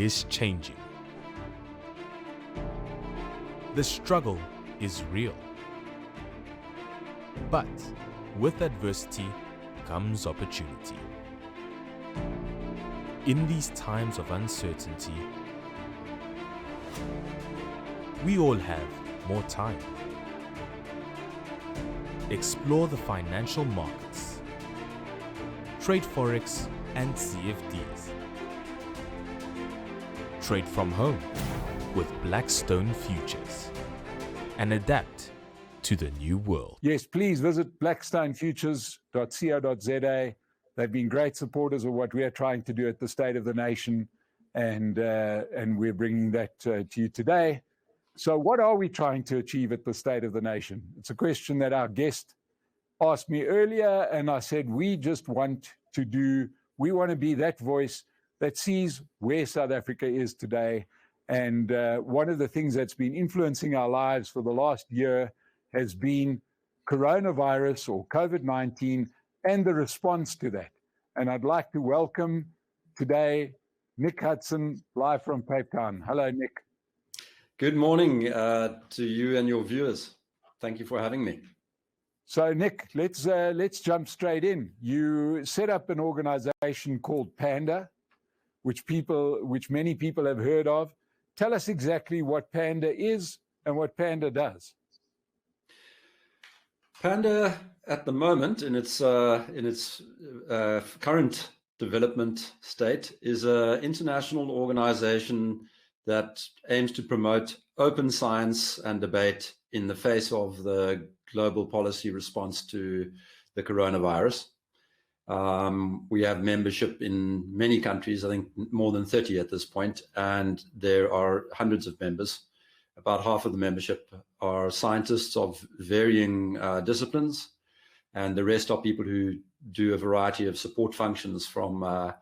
is changing. The struggle is real. But with adversity comes opportunity. In these times of uncertainty, we all have more time. Explore the financial markets, trade forex and CFDs. Trade from home with BlackStone futures and adapt to the new world. Yes, please visit blackstonefutures.co.za. They've been great supporters of what we are trying to do at the State of the Nation, and we're bringing that to you today. So what are we trying to achieve at the State of the Nation? It's a question that our guest asked me earlier, and I said we want to be that voice that sees where South Africa is today. And one of the things that's been influencing our lives for the last year has been coronavirus or COVID-19 and the response to that. And I'd like to welcome today Nick Hudson, live from Cape Town. Hello, Nick. Good morning to you and your viewers. Thank you for having me. So, Nick, let's jump straight in. You set up an organization called Panda, which many people have heard of. Tell us exactly what Panda is and what Panda does. Panda, at the moment, in its current development state, is an international organization that aims to promote open science and debate in the face of the global policy response to the coronavirus. We have membership in many countries, I think more than 30 at this point, and there are hundreds of members. About half of the membership are scientists of varying disciplines, and the rest are people who do a variety of support functions from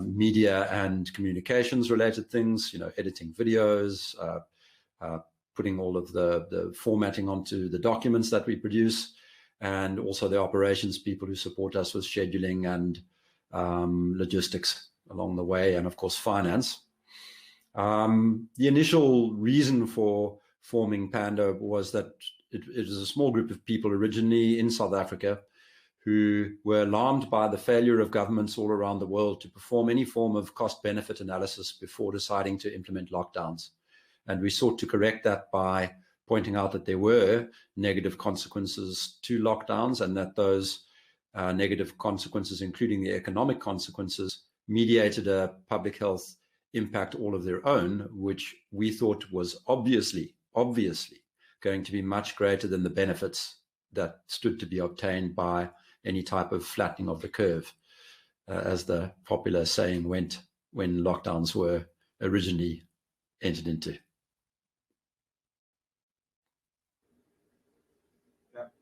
media and communications related things, editing videos, putting all of the formatting onto the documents that we produce, and also the operations people who support us with scheduling and logistics along the way, and of course finance. The initial reason for forming Panda was that it was a small group of people originally in South Africa who were alarmed by the failure of governments all around the world to perform any form of cost-benefit analysis before deciding to implement lockdowns. And we sought to correct that by pointing out that there were negative consequences to lockdowns, and that those negative consequences, including the economic consequences, mediated a public health impact all of their own, which we thought was obviously going to be much greater than the benefits that stood to be obtained by any type of flattening of the curve, as the popular saying went when lockdowns were originally entered into.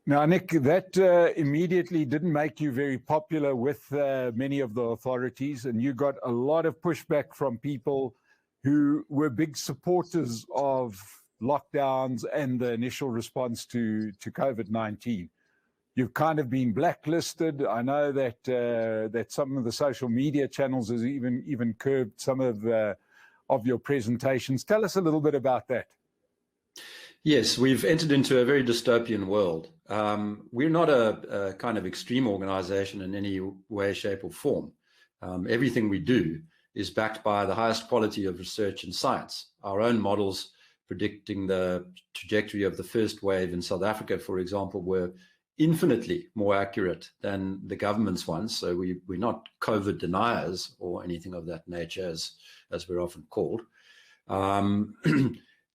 Now, Nick, that immediately didn't make you very popular with many of the authorities, and you got a lot of pushback from people who were big supporters of lockdowns and the initial response to COVID-19. You've kind of been blacklisted. I know that that some of the social media channels has even curbed some of your presentations. Tell us a little bit about that. Yes, we've entered into a very dystopian world. We're not a kind of extreme organization in any way, shape, or form. Everything we do is backed by the highest quality of research and science. Our own models predicting the trajectory of the first wave in South Africa, for example, were infinitely more accurate than the government's ones. So we're not COVID deniers or anything of that nature, as we're often called.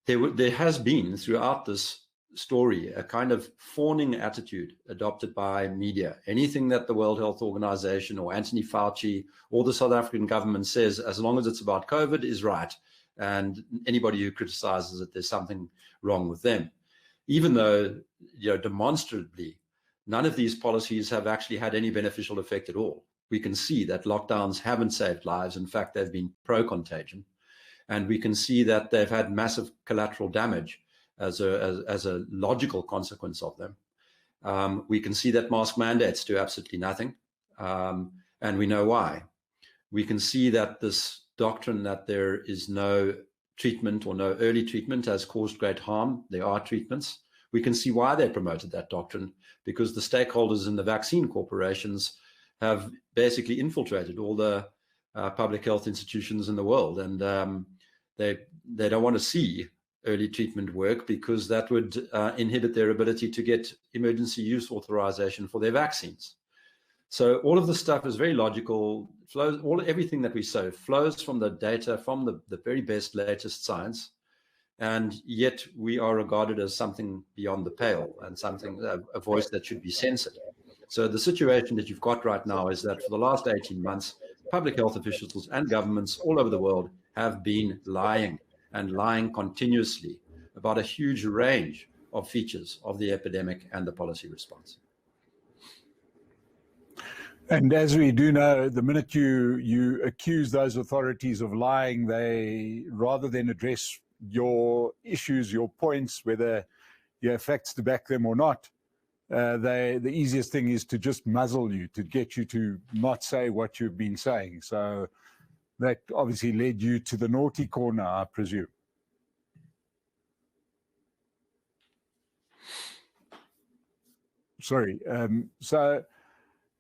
There has been throughout this story a kind of fawning attitude adopted by media. Anything that the World Health Organization or Anthony Fauci or the South African government says, as long as it's about COVID, is right. And anybody who criticizes it, there's something wrong with them. Even though, demonstrably, none of these policies have actually had any beneficial effect at all. We can see that lockdowns haven't saved lives. In fact, they've been pro-contagion. And we can see that they've had massive collateral damage as a logical consequence of them. We can see that mask mandates do absolutely nothing, and we know why. We can see that this doctrine that there is no treatment or no early treatment has caused great harm. There are treatments. We can see why they promoted that doctrine, because the stakeholders in the vaccine corporations have basically infiltrated all the public health institutions in the world, and they don't want to see early treatment work, because that would inhibit their ability to get emergency use authorization for their vaccines. So all of this stuff is very logical. Everything that we say flows from the data, from the very best, latest science, and yet we are regarded as something beyond the pale and something, a voice that should be censored. So the situation that you've got right now is that for the last 18 months, public health officials and governments all over the world have been lying, and lying continuously about a huge range of features of the epidemic and the policy response. And as we do know, the minute you accuse those authorities of lying, they, rather than address your issues, your points, whether you have facts to back them or not, the easiest thing is to just muzzle you, to get you to not say what you've been saying. So that obviously led you to the naughty corner, I presume. Sorry. So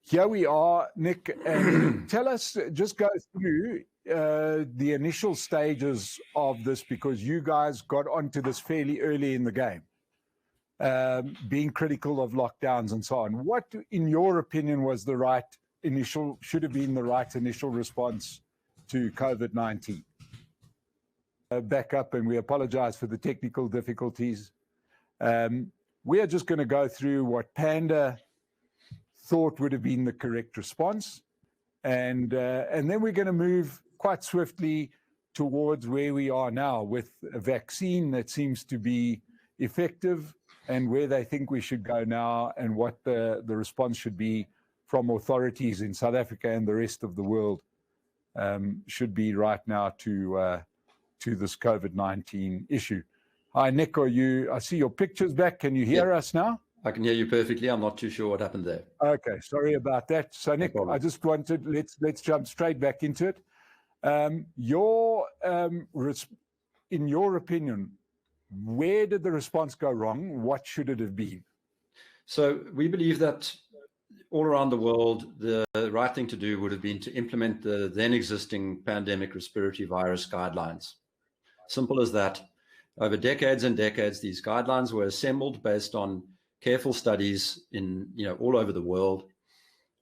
here we are, Nick, and tell us, just go through the initial stages of this, because you guys got onto this fairly early in the game, being critical of lockdowns and so on. What, in your opinion, was the right should have been the right initial response to COVID-19? Back up, and we apologize for the technical difficulties. We are just going to go through what Panda thought would have been the correct response, and then we're going to move quite swiftly towards where we are now with a vaccine that seems to be effective, and where they think we should go now, and what the response should be from authorities in South Africa and the rest of the world should be right now to this COVID-19 issue. Hi, Nick, I see your picture's back. Can you hear us now? I can hear you perfectly. I'm not too sure what happened there. Okay, sorry about that. So, Nick, I just wanted, let's jump straight back into it. In your opinion, where did the response go wrong? What should it have been? So we believe that all around the world, the right thing to do would have been to implement the then existing pandemic respiratory virus guidelines. Simple as that. Over decades and decades, these guidelines were assembled based on careful studies in, all over the world.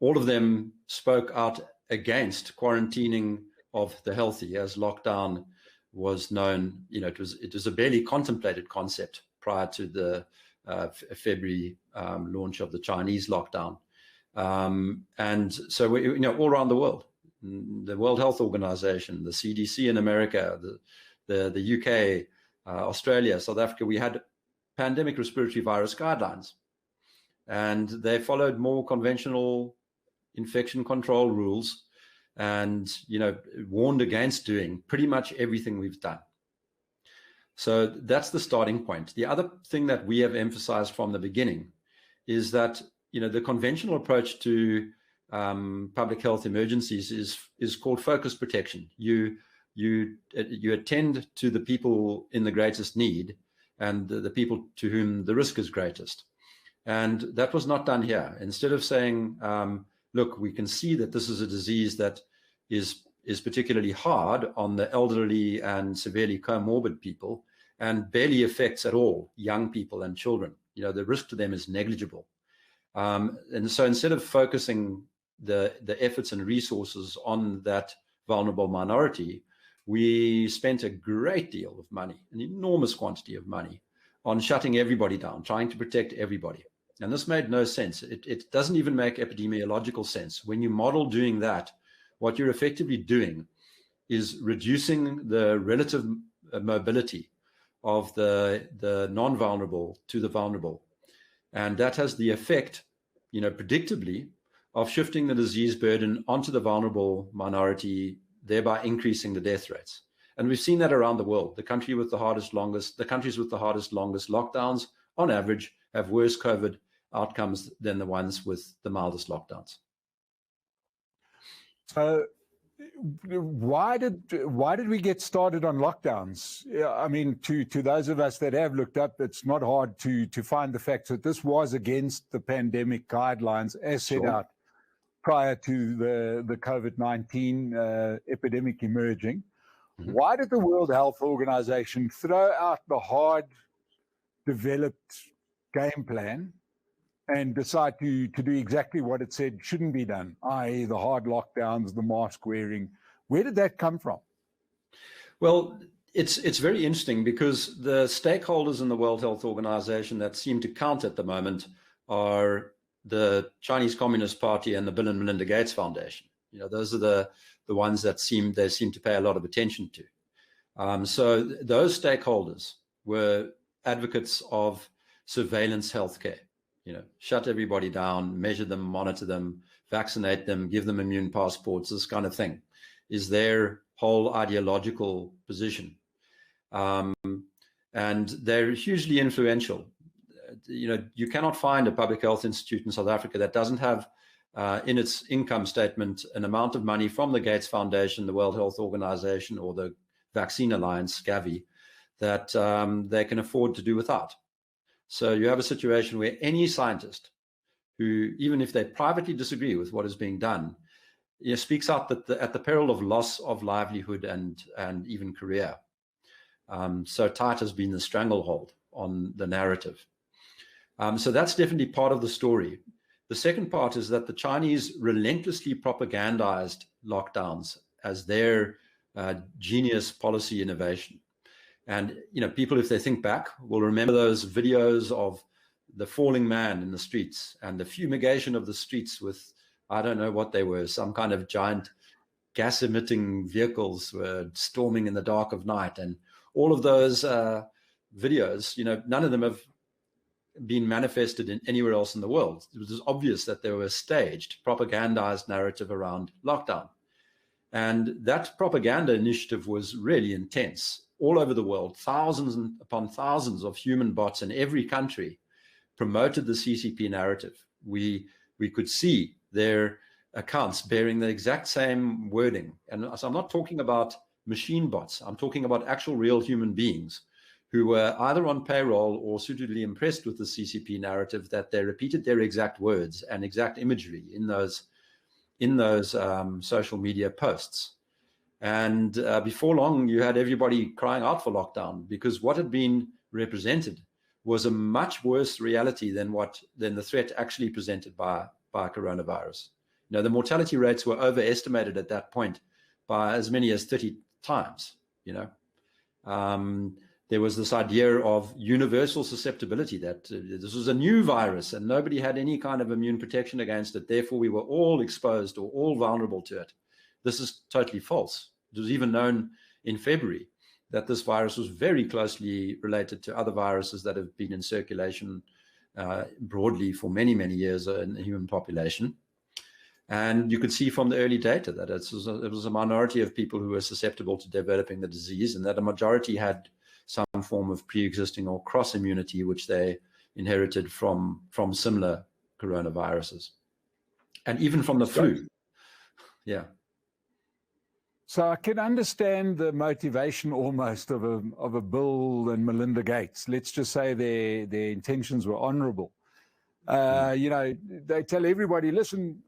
All of them spoke out against quarantining of the healthy, as lockdown was known. It was a barely contemplated concept prior to the February launch of the Chinese lockdown. And so we, all around the world, the World Health Organization, the CDC in America, the UK, Australia, South Africa, we had pandemic respiratory virus guidelines, and they followed more conventional infection control rules, and warned against doing pretty much everything we've done. So that's the starting point. The other thing that we have emphasized from the beginning is that the conventional approach to public health emergencies is called focused protection. You attend to the people in the greatest need and the people to whom the risk is greatest. And that was not done here. Instead of saying, look, we can see that this is a disease that is particularly hard on the elderly and severely comorbid people, and barely affects at all young people and children. The risk to them is negligible. And so instead of focusing the efforts and resources on that vulnerable minority, we spent a great deal of money, an enormous quantity of money, on shutting everybody down, trying to protect everybody. And this made no sense. It doesn't even make epidemiological sense. When you model doing that, what you're effectively doing is reducing the relative mobility of the non-vulnerable to the vulnerable. And that has the effect, predictably, of shifting the disease burden onto the vulnerable minority, thereby increasing the death rates. And we've seen that around the world. The countries with the hardest, longest lockdowns, on average, have worse COVID outcomes than the ones with the mildest lockdowns. So why did we get started on lockdowns? I mean, to those of us that have looked up, it's not hard to find the facts that this was against the pandemic guidelines as set out prior to the COVID-19 epidemic emerging. Mm-hmm. Why did the World Health Organization throw out the hard developed game plan and decide to do exactly what it said shouldn't be done, i.e. the hard lockdowns, the mask wearing? Where did that come from? Well, it's very interesting because the stakeholders in the World Health Organization that seem to count at the moment are the Chinese Communist Party and the Bill and Melinda Gates Foundation. Those are the ones that they seem to pay a lot of attention to. So those stakeholders were advocates of surveillance healthcare. Shut everybody down, measure them, monitor them, vaccinate them, give them immune passports, this kind of thing is their whole ideological position. And they're hugely influential. You cannot find a public health institute in South Africa that doesn't have in its income statement an amount of money from the Gates Foundation, the World Health Organization, or the Vaccine Alliance, Gavi, that they can afford to do without. So you have a situation where any scientist who, even if they privately disagree with what is being done, speaks out that at the peril of loss of livelihood and even career. So tight has been the stranglehold on the narrative. So that's definitely part of the story. The second part is that the Chinese relentlessly propagandized lockdowns as their genius policy innovation. And, people, if they think back, will remember those videos of the falling man in the streets and the fumigation of the streets with, I don't know what they were, some kind of giant gas emitting vehicles were storming in the dark of night. And all of those videos, none of them have been manifested in anywhere else in the world. It was obvious that they were a staged, propagandized narrative around lockdown. And that propaganda initiative was really intense. All over the world, thousands upon thousands of human bots in every country promoted the CCP narrative. We could see their accounts bearing the exact same wording. And so I'm not talking about machine bots. I'm talking about actual real human beings who were either on payroll or suitably impressed with the CCP narrative that they repeated their exact words and exact imagery in those social media posts. And before long, you had everybody crying out for lockdown because what had been represented was a much worse reality than the threat actually presented by coronavirus. The mortality rates were overestimated at that point by as many as 30 times. There was this idea of universal susceptibility, that this was a new virus and nobody had any kind of immune protection against it. Therefore, we were all exposed or all vulnerable to it. This is totally false. It was even known in February that this virus was very closely related to other viruses that have been in circulation broadly for many, many years in the human population. And you could see from the early data that it was a minority of people who were susceptible to developing the disease, and that a majority had some form of pre-existing or cross immunity, which they inherited from similar coronaviruses, and even from the flu. Yeah. So I can understand the motivation almost of a Bill and Melinda Gates. Let's just say their intentions were honorable. They tell everybody, listen,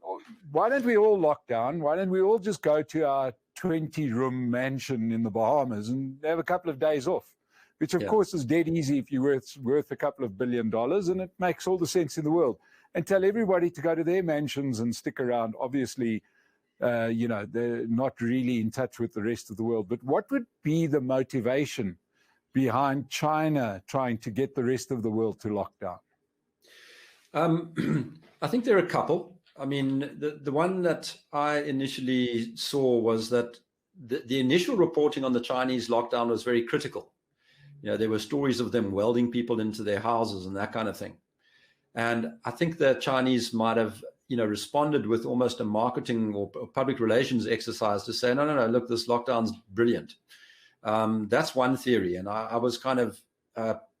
why don't we all lock down? Why don't we all just go to our 20-room mansion in the Bahamas and have a couple of days off? Which, of course, is dead easy if you're worth a couple of $1 billion, and it makes all the sense in the world. And tell everybody to go to their mansions and stick around. Obviously, they're not really in touch with the rest of the world. But what would be the motivation behind China trying to get the rest of the world to lock down? I think there are a couple. I mean, the one that I initially saw was that the initial reporting on the Chinese lockdown was very critical. There were stories of them welding people into their houses and that kind of thing. And I think the Chinese might have, responded with almost a marketing or public relations exercise to say, no, look, this lockdown's brilliant. That's one theory. And I was kind of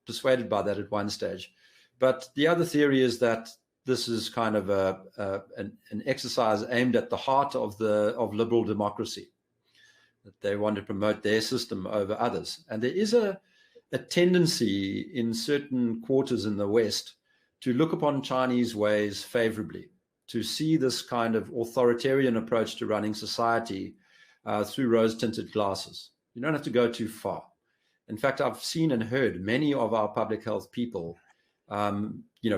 persuaded by that at one stage. But the other theory is that this is kind of an exercise aimed at the heart of liberal democracy, that they want to promote their system over others. And there is a tendency in certain quarters in the West to look upon Chinese ways favorably, to see this kind of authoritarian approach to running society through rose-tinted glasses. You don't have to go too far. In fact, I've seen and heard many of our public health people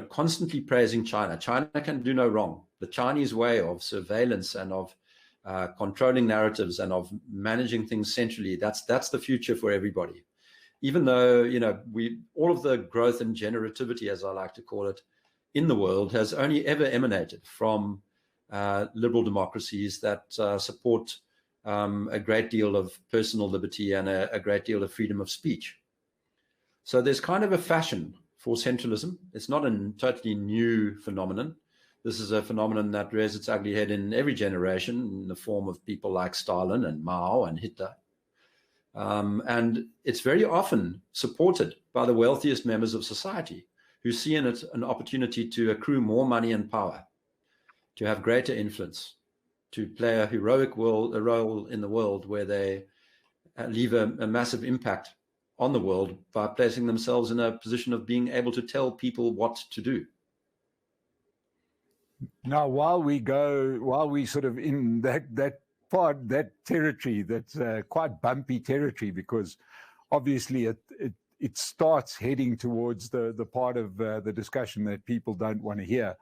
constantly praising China. China can do no wrong. The Chinese way of surveillance and of controlling narratives and of managing things centrally, that's the future for everybody. Even though, all of the growth and generativity, as I like to call it, in the world has only ever emanated from liberal democracies that support a great deal of personal liberty and a great deal of freedom of speech. So there's kind of a fashion for centralism. It's not a totally new phenomenon. This is a phenomenon that rears its ugly head in every generation in the form of people like Stalin and Mao and Hitler. And it's very often supported by the wealthiest members of society, who see in it an opportunity to accrue more money and power, to have greater influence, to play a heroic role in the world where they leave a massive impact on the world by placing themselves in a position of being able to tell people what to do. Now, while we sort of in that territory, that's quite bumpy territory, because obviously it starts heading towards the part of the discussion that people don't want to hear.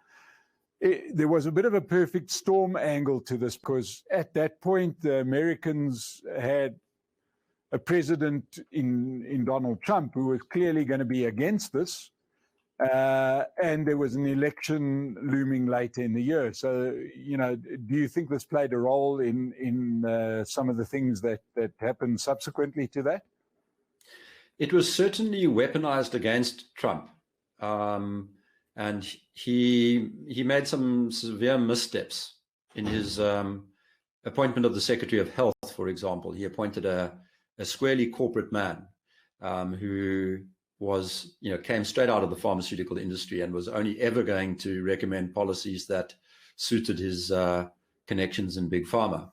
There was a bit of a perfect storm angle to this, because at that point, the Americans had a president in Donald Trump who was clearly going to be against this. And there was an election looming later in the year. So, do you think this played a role in some of the things that happened subsequently to that? It was certainly weaponized against Trump. And he made some severe missteps in his appointment of the Secretary of Health, for example. He appointed a squarely corporate man who was, came straight out of the pharmaceutical industry and was only ever going to recommend policies that suited his connections in big pharma.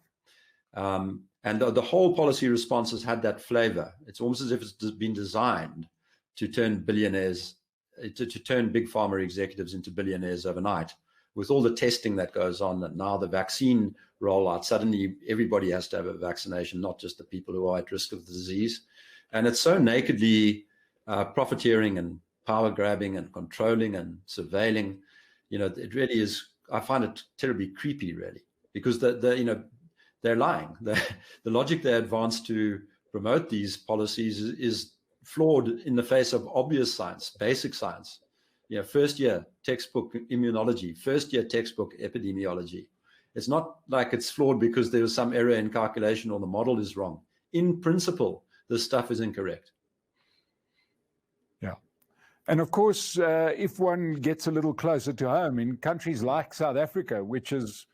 And the whole policy response has had that flavor. It's almost as if it's been designed to turn billionaires, to turn big pharma executives into billionaires overnight. With all the testing that goes on, and now the vaccine rollout, suddenly everybody has to have a vaccination, not just the people who are at risk of the disease. And it's so nakedly profiteering and power grabbing and controlling and surveilling. It really is. I find it terribly creepy, really, because they're lying. The logic they advance to promote these policies is flawed in the face of obvious science, basic science. First year textbook immunology, first year textbook epidemiology. It's not like it's flawed because there was some error in calculation or the model is wrong. In principle, this stuff is incorrect. Yeah. And of course, if one gets a little closer to home, in countries like South Africa, which is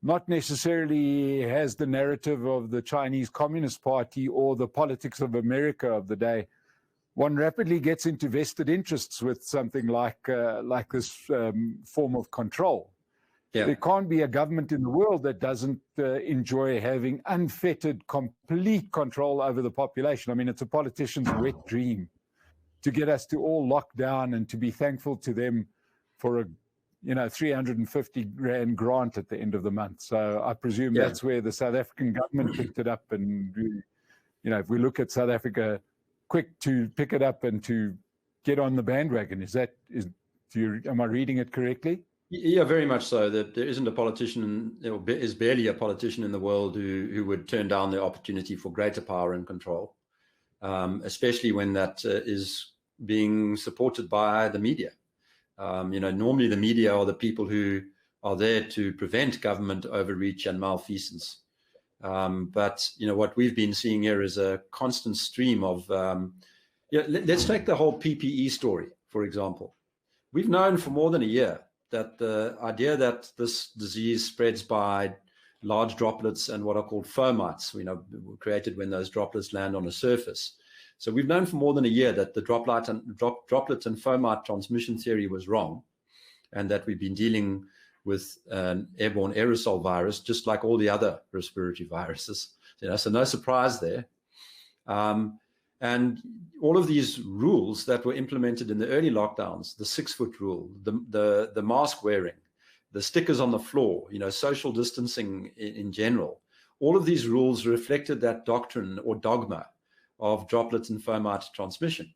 not necessarily has the narrative of the Chinese Communist Party or the politics of America of the day, one rapidly gets into vested interests with something like this form of control. Yeah. There can't be a government in the world that doesn't enjoy having unfettered, complete control over the population. I mean, it's a politician's wet dream to get us to all lock down and to be thankful to them for a 350 rand grant at the end of the month. So I presume that's where the South African government picked it up. And, if we look at South Africa, quick to pick it up and to get on the bandwagon. Am I reading it correctly? Yeah, very much so. That there isn't a politician, there is barely a politician in the world who would turn down the opportunity for greater power and control, especially when that is being supported by the media. Normally the media are the people who are there to prevent government overreach and malfeasance. But what we've been seeing here is a constant stream of, let's take the whole PPE story, for example. We've known for more than a year that the idea that this disease spreads by large droplets and what are called fomites, were created when those droplets land on a surface. So we've known for more than a year that the droplet and fomite transmission theory was wrong. and that we've been dealing with an airborne aerosol virus, just like all the other respiratory viruses. So no surprise there. And all of these rules that were implemented in the early lockdowns, the 6-foot rule, the mask wearing, the stickers on the floor, social distancing in general, all of these rules reflected that doctrine or dogma of droplet and fomite transmission.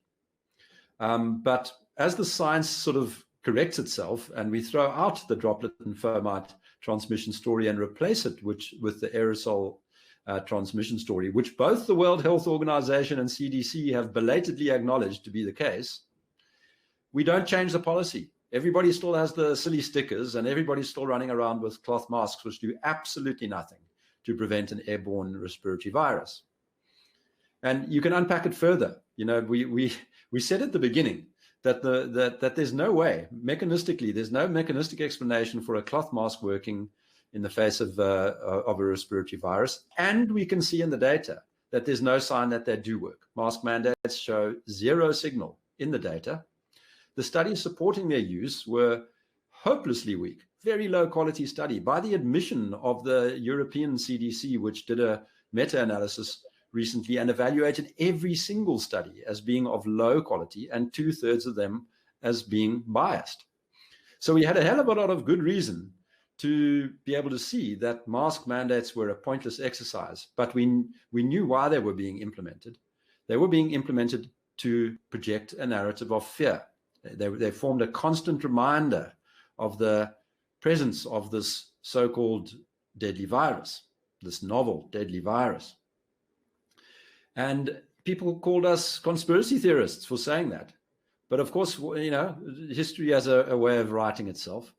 But as the science sort of corrects itself and we throw out the droplet and fomite transmission story and replace it with the aerosol transmission story, which both the World Health Organization and CDC have belatedly acknowledged to be the case, we don't change the policy. Everybody still has the silly stickers and everybody's still running around with cloth masks, which do absolutely nothing to prevent an airborne respiratory virus. And you can unpack it further. We said at the beginning that there's no way, mechanistically, there's no mechanistic explanation for a cloth mask working in the face of a respiratory virus. And we can see in the data that there's no sign that they do work. Mask mandates show zero signal in the data. The studies supporting their use were hopelessly weak, very low quality study by the admission of the European CDC, which did a meta-analysis recently and evaluated every single study as being of low quality and 2/3 of them as being biased. So we had a hell of a lot of good reason to be able to see that mask mandates were a pointless exercise, but we knew why they were being implemented. They were being implemented to project a narrative of fear. They formed a constant reminder of the presence of this so-called deadly virus, this novel deadly virus. And people called us conspiracy theorists for saying that. But of course, history has a way of writing itself.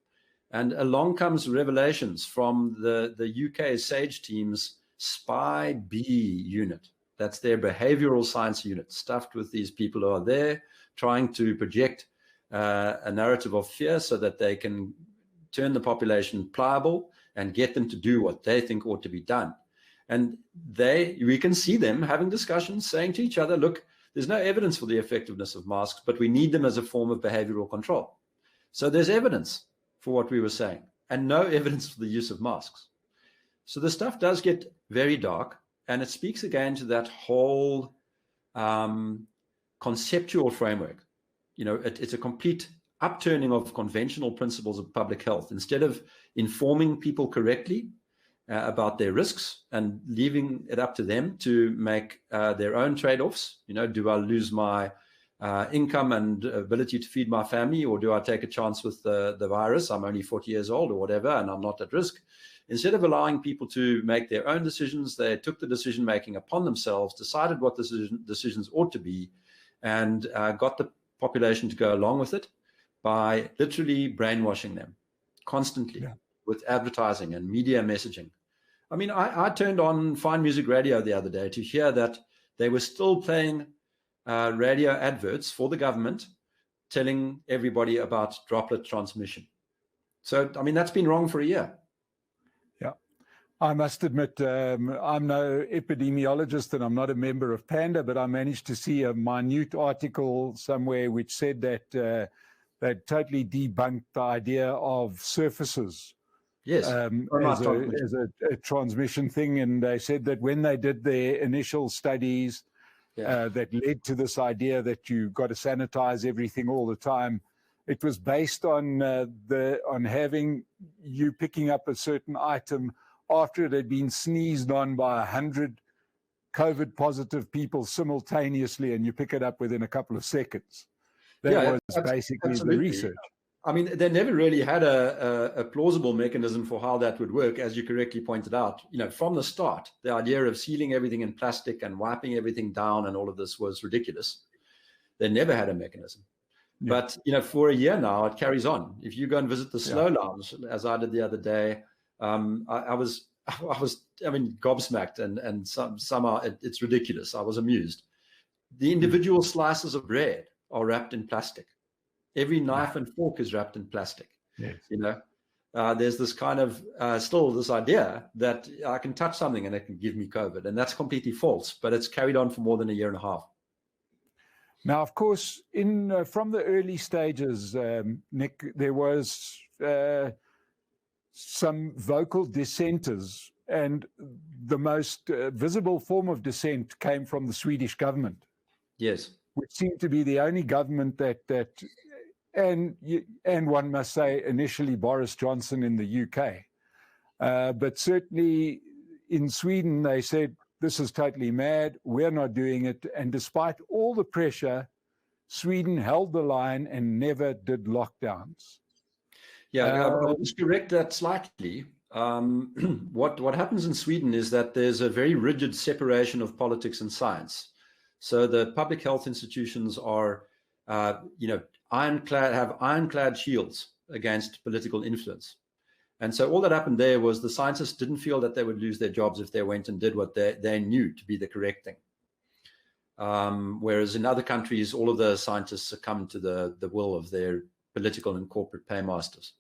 And along comes revelations from the UK SAGE team's SPY B unit. That's their behavioral science unit, stuffed with these people who are there trying to project a narrative of fear so that they can turn the population pliable and get them to do what they think ought to be done. And we can see them having discussions, saying to each other, look, there's no evidence for the effectiveness of masks, but we need them as a form of behavioral control. So there's evidence for what we were saying and no evidence for the use of masks. So the stuff does get very dark, and it speaks again to that whole conceptual framework. It's a complete upturning of conventional principles of public health. Instead of informing people correctly about their risks and leaving it up to them to make their own trade-offs, do I lose my income and ability to feed my family, or do I take a chance with the virus? I'm only 40 years old or whatever, and I'm not at risk. Instead of allowing people to make their own decisions, they took the decision-making upon themselves, decided what the decisions ought to be, and got the population to go along with it by literally brainwashing them constantly with advertising and media messaging. I mean, I turned on Fine Music Radio the other day to hear that they were still playing radio adverts for the government telling everybody about droplet transmission. So, I mean, that's been wrong for a year. Yeah. I must admit, I'm no epidemiologist and I'm not a member of Panda, but I managed to see a minute article somewhere which said that they totally debunked the idea of surfaces. Yes, as a transmission thing. And they said that when they did their initial studies that led to this idea that you got to sanitize everything all the time, it was based on having you picking up a certain item after it had been sneezed on by 100 COVID positive people simultaneously, and you pick it up within a couple of seconds. That was basically absolutely the research. I mean, they never really had a plausible mechanism for how that would work, as you correctly pointed out. From the start, the idea of sealing everything in plastic and wiping everything down and all of this was ridiculous. They never had a mechanism. Yeah. But, for a year now, it carries on. If you go and visit the Slow Lounge, as I did the other day, I was gobsmacked, and somehow it's ridiculous. I was amused. The individual slices of bread are wrapped in plastic. Every knife and fork is wrapped in plastic. Yes. There's this kind of still this idea that I can touch something and it can give me COVID, and that's completely false. But it's carried on for more than a year and a half. Now, of course, from the early stages, Nick, there was some vocal dissenters, and the most visible form of dissent came from the Swedish government. Yes. Which seemed to be the only government and one must say initially Boris Johnson in the UK, but certainly in Sweden they said, this is totally mad, we're not doing it. And despite all the pressure, Sweden held the line and never did lockdowns. Yeah, I'll just correct that slightly. What happens in Sweden is that there's a very rigid separation of politics and science. So the public health institutions are, ironclad, have ironclad shields against political influence. And so all that happened there was the scientists didn't feel that they would lose their jobs if they went and did what they knew to be the correct thing. Whereas in other countries, all of the scientists succumb to the will of their political and corporate paymasters.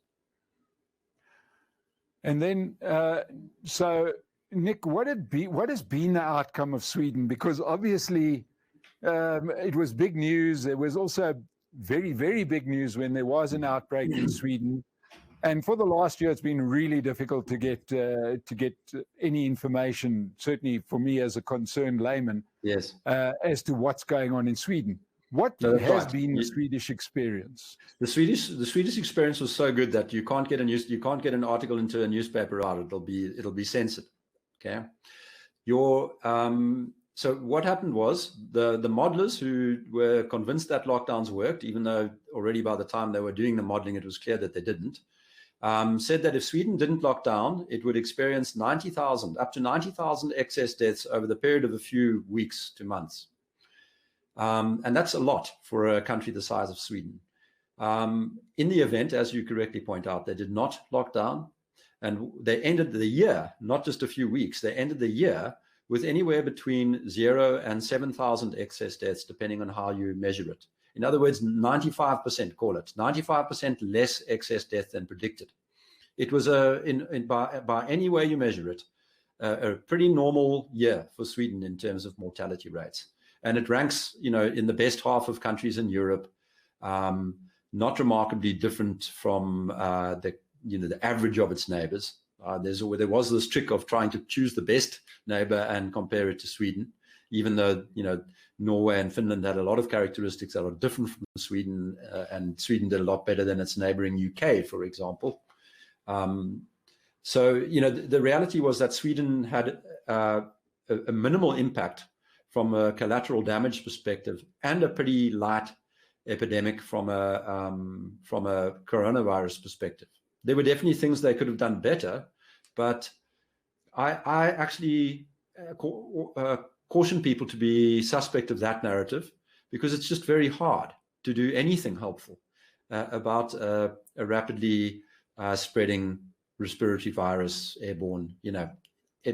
And then, so Nick, what has been the outcome of Sweden? Because obviously it was big news. There was also very, very big news when there was an outbreak in Sweden. And for the last year, it's been really difficult to get any information, certainly for me as a concerned layman, yes, as to what's going on in Sweden. What has been the Swedish experience? The Swedish experience was so good that you can't get an article into a newspaper out. It'll be censored. Okay. So what happened was the modelers who were convinced that lockdowns worked, even though already by the time they were doing the modeling, it was clear that they didn't, said that if Sweden didn't lock down, it would experience up to 90,000 excess deaths over the period of a few weeks to months. And that's a lot for a country the size of Sweden. In the event, as you correctly point out, they did not lock down, and they ended the year, not just a few weeks, they ended the year with anywhere between 0 and 7,000 excess deaths, depending on how you measure it. In other words, 95%, call it, 95% less excess death than predicted. It was, by any way you measure it, a pretty normal year for Sweden in terms of mortality rates. And it ranks, in the best half of countries in Europe, not remarkably different from the average of its neighbors. There was this trick of trying to choose the best neighbor and compare it to Sweden, even though Norway and Finland had a lot of characteristics that are different from Sweden, and Sweden did a lot better than its neighboring UK, for example. So the reality was that Sweden had a minimal impact from a collateral damage perspective, and a pretty light epidemic from a coronavirus perspective. There were definitely things they could have done better, but I actually caution people to be suspect of that narrative, because it's just very hard to do anything helpful about a rapidly spreading respiratory virus, airborne.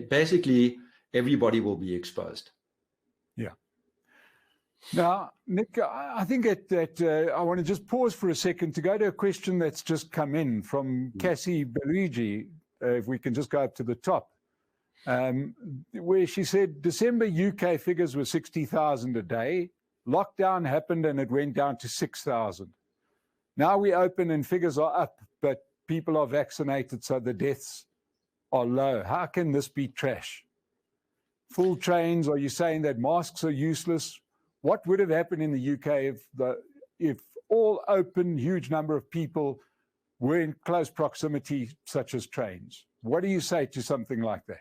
Basically everybody will be exposed. Yeah. Now, Nick, I think that I want to just pause for a second to go to a question that's just come in from Cassie Beluigi, if we can just go up to the top, where she said, December UK figures were 60,000 a day. Lockdown happened and it went down to 6,000. Now we open and figures are up, but people are vaccinated, so the deaths are low. How can this be trash? Full trains, are you saying that masks are useless? What would have happened in the UK if all open, huge number of people were in close proximity, such as trains? What do you say to something like that?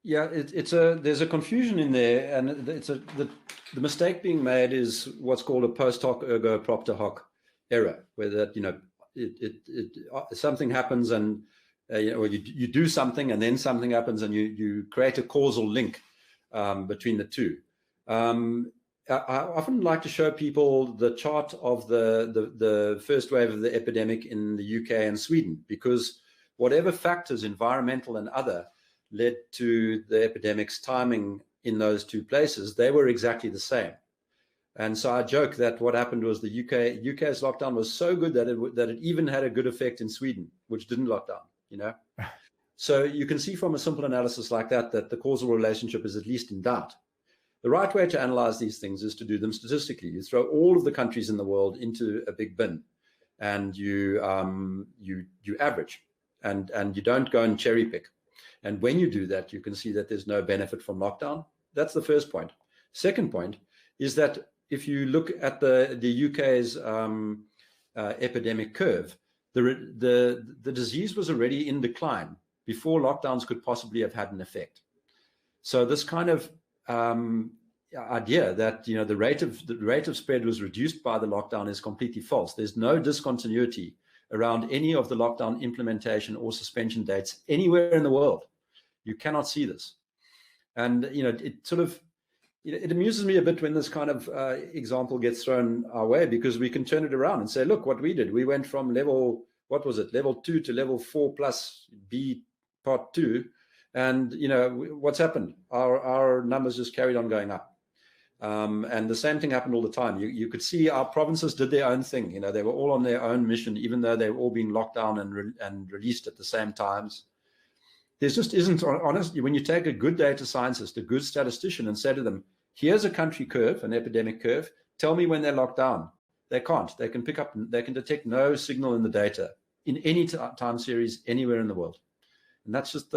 Yeah, there's a confusion in there, and the mistake being made is what's called a post hoc ergo propter hoc error, where that something happens and or you do something and then something happens and you create a causal link between the two. I often like to show people the chart of the first wave of the epidemic in the UK and Sweden, because whatever factors, environmental and other, led to the epidemic's timing in those two places, they were exactly the same. And so I joke that what happened was the UK's lockdown was so good that it even had a good effect in Sweden, which didn't lock down, So you can see from a simple analysis like that the causal relationship is at least in doubt. The right way to analyze these things is to do them statistically. You throw all of the countries in the world into a big bin, and you average, and you don't go and cherry pick. And when you do that, you can see that there's no benefit from lockdown. That's the first point. Second point is that if you look at the UK's epidemic curve, the disease was already in decline before lockdowns could possibly have had an effect. So this kind of idea that the rate of spread was reduced by the lockdown is completely false. There's no discontinuity around any of the lockdown implementation or suspension dates anywhere in the world. You cannot see this, and it sort of it amuses me a bit when this kind of example gets thrown our way, because we can turn it around and say, look what we did. We went from level 2 to level 4 plus B part 2. And, what's happened? Our numbers just carried on going up. And the same thing happened all the time. You could see our provinces did their own thing. They were all on their own mission, even though they were all being locked down and released at the same times. There just isn't, honestly, when you take a good data scientist, a good statistician, and say to them, here's a country curve, an epidemic curve, tell me when they're locked down. They can't. They can detect no signal in the data in any time series anywhere in the world. And that's just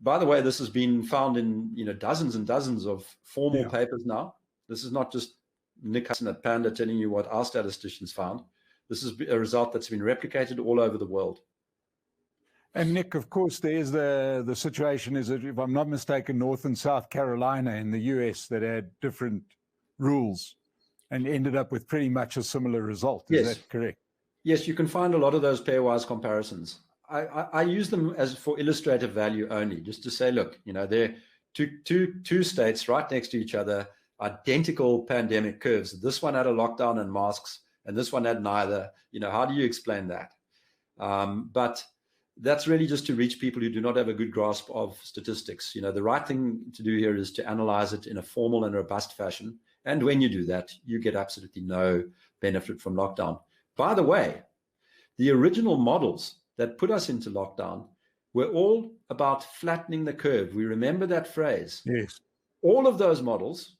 by the way, this has been found in dozens and dozens of formal papers now. This is not just Nick Hudson at Panda telling you what our statisticians found. This is a result that's been replicated all over the world. And Nick, of course, there's the situation is that, if I'm not mistaken, North and South Carolina in the US that had different rules and ended up with pretty much a similar result. Is that correct? Yes, you can find a lot of those pairwise comparisons. I use them as for illustrative value only, just to say, look, they're two states right next to each other, identical pandemic curves. This one had a lockdown and masks, and this one had neither. How do you explain that? But that's really just to reach people who do not have a good grasp of statistics. The right thing to do here is to analyze it in a formal and robust fashion. And when you do that, you get absolutely no benefit from lockdown. By the way, the original models that put us into lockdown were all about flattening the curve. We remember that phrase. Yes. All of those models,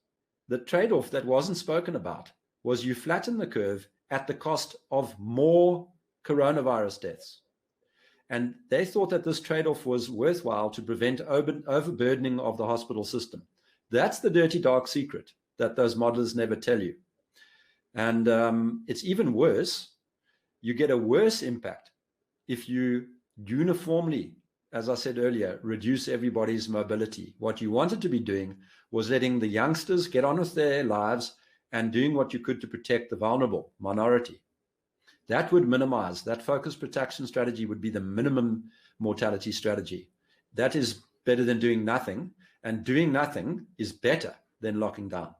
the trade-off that wasn't spoken about was you flatten the curve at the cost of more coronavirus deaths. And they thought that this trade-off was worthwhile to prevent overburdening of the hospital system. That's the dirty, dark secret that those modelers never tell you. And it's even worse. You get a worse impact if you uniformly, as I said earlier, reduce everybody's mobility. What you wanted to be doing was letting the youngsters get on with their lives and doing what you could to protect the vulnerable minority. That would minimize, that focused protection strategy would be the minimum mortality strategy. That is better than doing nothing, and doing nothing is better than locking down.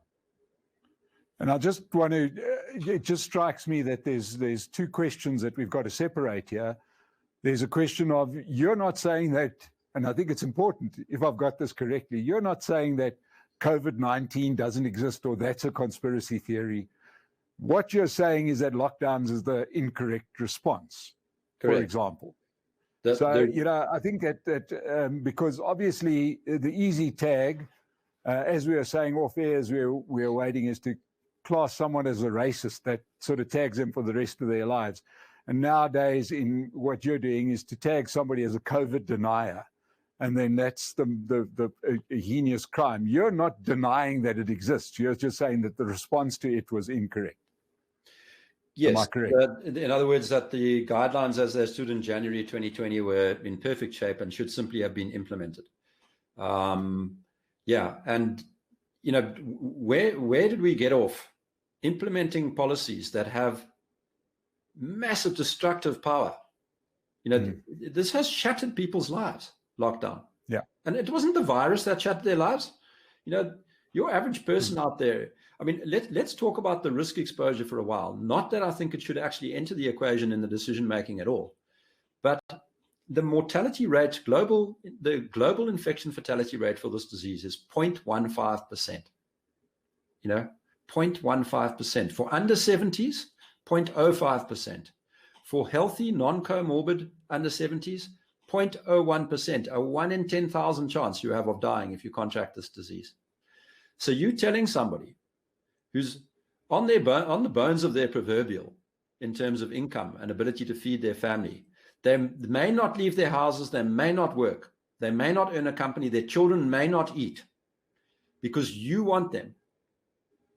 And I just want to, it just strikes me that there's two questions that we've got to separate here. There's a question of, you're not saying that, and I think it's important, if I've got this correctly, you're not saying that COVID-19 doesn't exist or that's a conspiracy theory. What you're saying is that lockdowns is the incorrect response, Correct. For example. I think that because obviously the easy tag, as we were saying off air as we're waiting, is to class someone as a racist. That sort of tags them for the rest of their lives. And nowadays, in what you're doing, is to tag somebody as a COVID denier. And then that's the heinous crime. You're not denying that it exists. You're just saying that the response to it was incorrect. Yes. Am I correct? In other words, that the guidelines as they stood in January 2020 were in perfect shape and should simply have been implemented. And where did we get off? Implementing policies that have massive destructive power. This has shattered people's lives. Lockdown. Yeah. And it wasn't the virus that shattered their lives. Your average person out there, I mean, let's talk about the risk exposure for a while. Not that I think it should actually enter the equation in the decision making at all, but the mortality rate, the global infection fatality rate for this disease is 0.15%. 0.15%. For under 70s, 0.05%. For healthy, non-comorbid under 70s, 0.01%, a 1 in 10,000 chance you have of dying if you contract this disease. So you're telling somebody who's on the bones of their proverbial in terms of income and ability to feed their family, they may not leave their houses, they may not work, they may not earn a company, their children may not eat, because you want them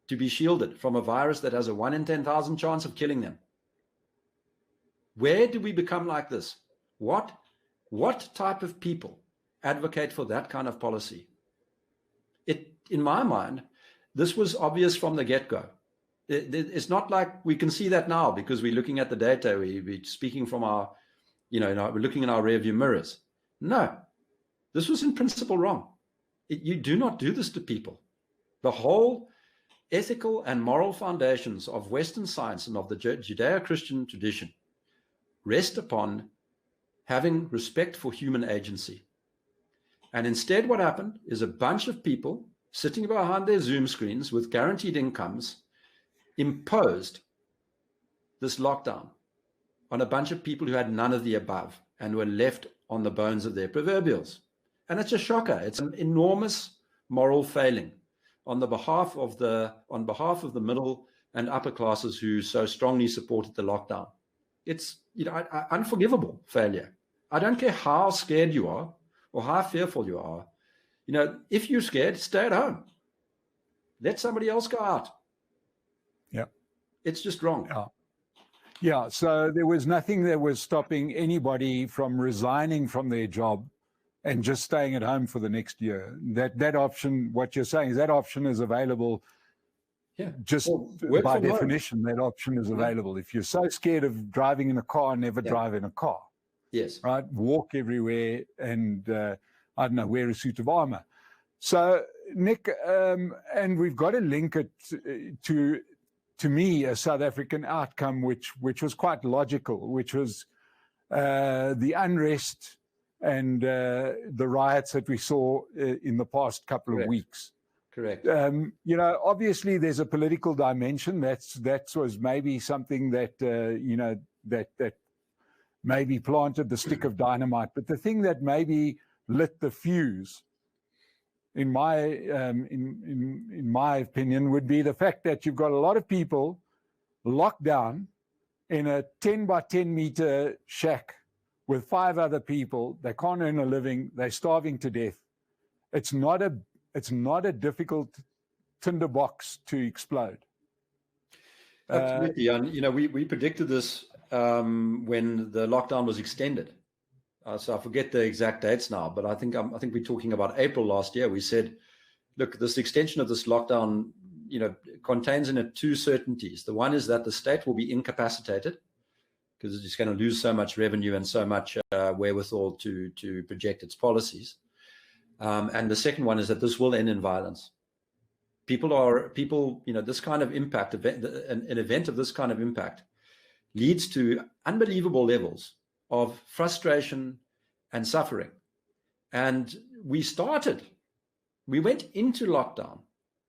to be shielded from a virus that has a 1 in 10,000 chance of killing them. Where do we become like this? What type of people advocate for that kind of policy? In my mind, this was obvious from the get-go. It's not like we can see that now because we're looking at the data, we're speaking from our, we're looking in our rearview mirrors. No, this was in principle wrong. You do not do this to people. The whole ethical and moral foundations of Western science and of the Judeo-Christian tradition rest upon having respect for human agency. And instead what happened is a bunch of people sitting behind their Zoom screens with guaranteed incomes imposed this lockdown on a bunch of people who had none of the above and were left on the bones of their proverbials. And it's a shocker. It's an enormous moral failing on behalf of the middle and upper classes who so strongly supported the lockdown. It's unforgivable failure. I don't care how scared you are or how fearful you are. If you're scared, stay at home. Let somebody else go out. Yeah. It's just wrong. Yeah. So there was nothing that was stopping anybody from resigning from their job and just staying at home for the next year. That option, what you're saying is that option is available. Yeah. Just by definition, that option is available. If you're so scared of driving in a car, never drive in a car. Yes. Right. Walk everywhere and, wear a suit of armor. So, Nick, and we've got to link it to me, a South African outcome, which was quite logical, which was the unrest and the riots that we saw in the past couple of weeks. Correct. Obviously there's a political dimension. That was maybe something that, that maybe planted the stick of dynamite. But the thing that maybe lit the fuse, in my opinion, would be the fact that you've got a lot of people locked down in a 10 by 10 meter shack with 5 other people. They can't earn a living. They're starving to death. It's not a difficult tinderbox to explode. Absolutely. And, we predicted this when the lockdown was extended. So I forget the exact dates now, but I think we're talking about April last year. We said, look, this extension of this lockdown, contains in it 2 certainties. The one is that the state will be incapacitated because it's going to lose so much revenue and so much wherewithal to project its policies. And the second one is that this will end in violence. This kind of impact, an event of this kind of impact leads to unbelievable levels of frustration and suffering. And we went into lockdown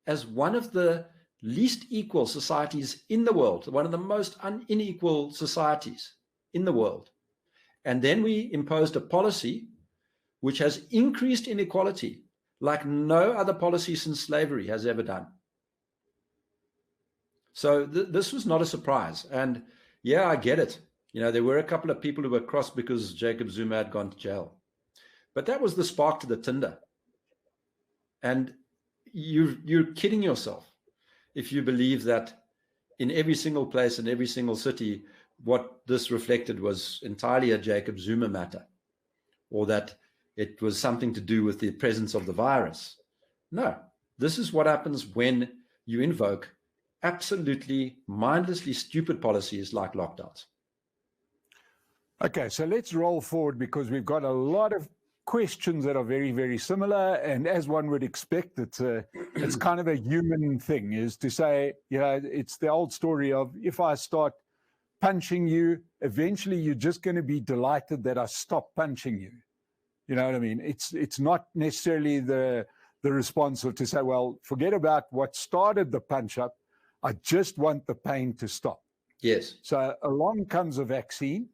as one of the least equal societies in the world, one of the most unequal societies in the world. And then we imposed a policy which has increased inequality like no other policy since slavery has ever done. So this was not a surprise. And yeah, I get it. There were a couple of people who were cross because Jacob Zuma had gone to jail. But that was the spark to the tinder. And you're kidding yourself if you believe that in every single place, in every single city, what this reflected was entirely a Jacob Zuma matter, or that it was something to do with the presence of the virus. No, this is what happens when you invoke absolutely mindlessly stupid policies like lockdowns. Okay, so let's roll forward because we've got a lot of questions that are very, very similar. And as one would expect, it's kind of a human thing, is to say, it's the old story of if I start punching you, eventually you're just going to be delighted that I stop punching you. You know what I mean? It's not necessarily the response to say, well, forget about what started the punch up. I just want the pain to stop. Yes. So along comes a vaccine.